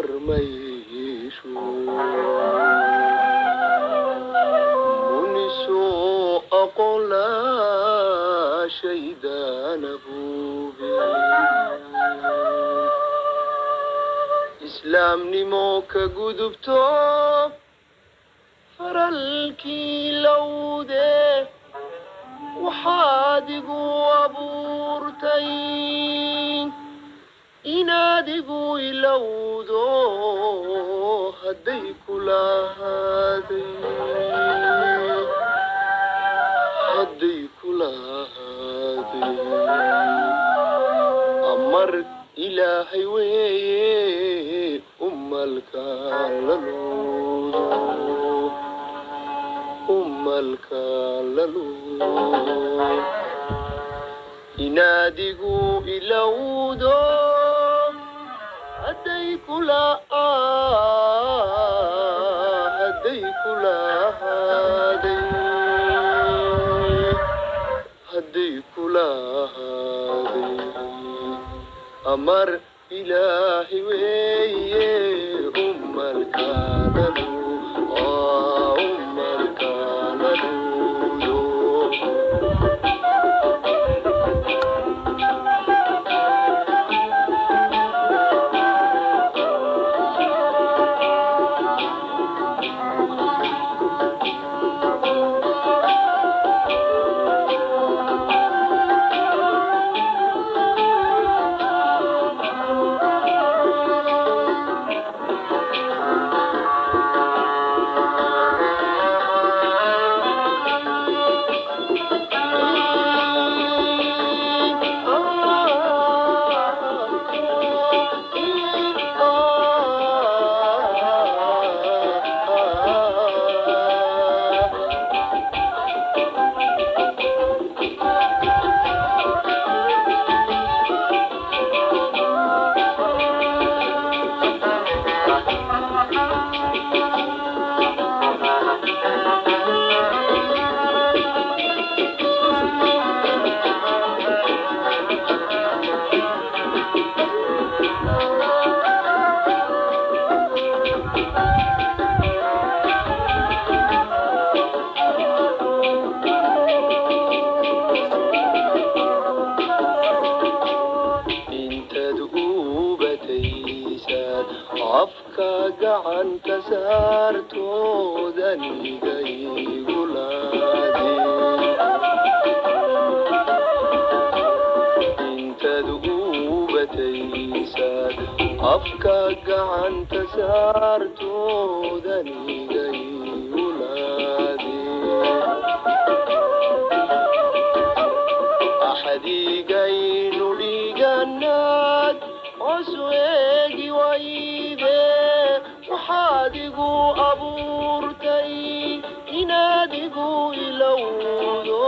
marmayishu muniso aqola shaydanahu islaamnimo ka gudubto faralkii lowde waxaad igu abuurtay inaad igu ilowdo hadday kulahaaday amar ilaahay weeye umalkaan la luudo inaad igu ilowdo hadday kulahaaday amar ilaahi weeye umalkaana luudo afka gacanta saartoodanigayulaade intaad ubataysaad afka gacanta saartoodanigayulaade axadigaynu dhiganaad osweegi wayde waxaad igu abuurtay inaad igu ilowdo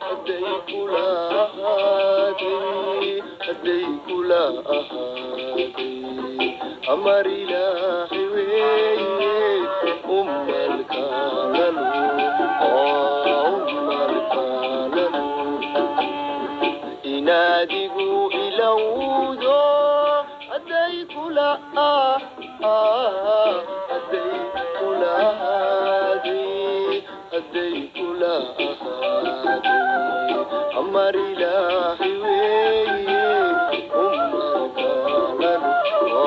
hadday kulahaaday amar ilaahi weeye umalkaana luudo inaad igu ilowdo hadday kulahaaday amar ilaahi weeye umalkaana luudo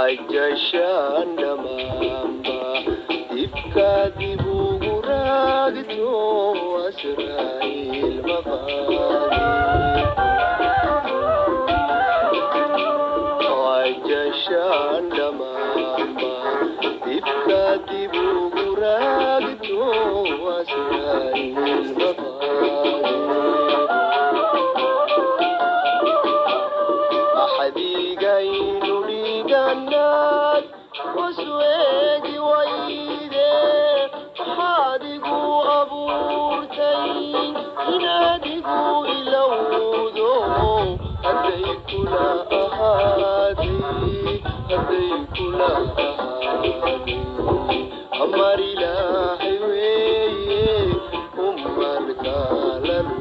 ajashan dhammaanba dibkaadii buugu raagto asraa'iil maqaadi ajashan dhammaanba dibkaadii buugu raagto asraa'iil maqaadi axadigaynu dhiiganaad wasweegi wayde waxaadigu abuurtay inaadigu ilowdo hadday kula ahaaday amar ilaahay weeye umarkaalanu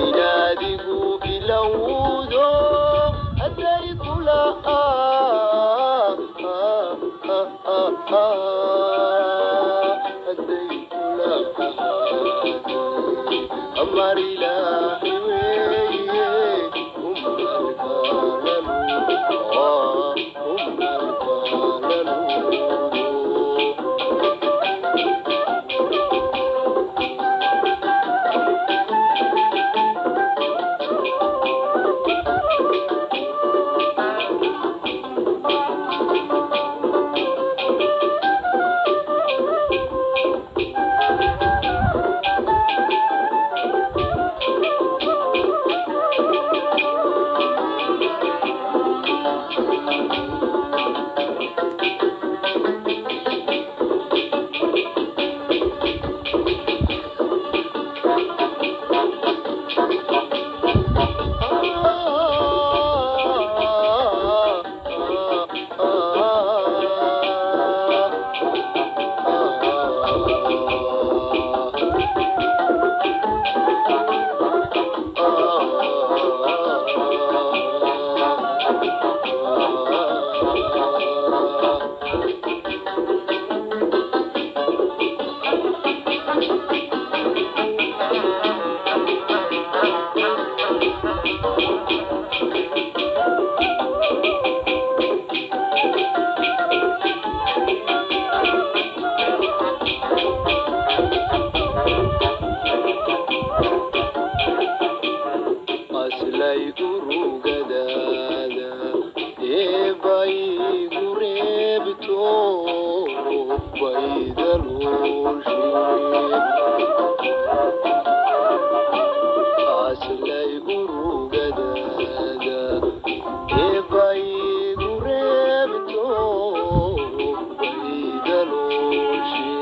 inaadigu ilowdo hadday kula amar ilaahay weeye aslay urugadaada eebay gureebto baydalooshi aslay urugadaada eebay gureebto baydalooshi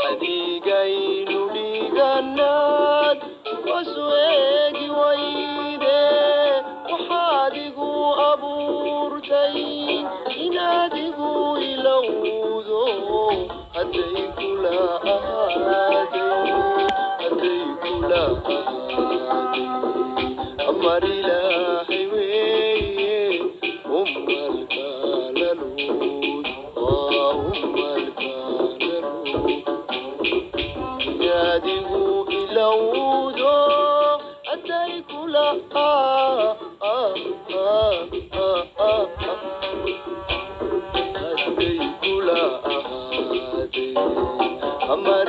axadigaynu dhiiganaad wasweegi wayde waxaadigu abuurtay inaadigu ilowdo hadday kula ahaaday amar ilaahay weeye umalkalaluud inaadigu ilowdo hadday kula ahaaday amar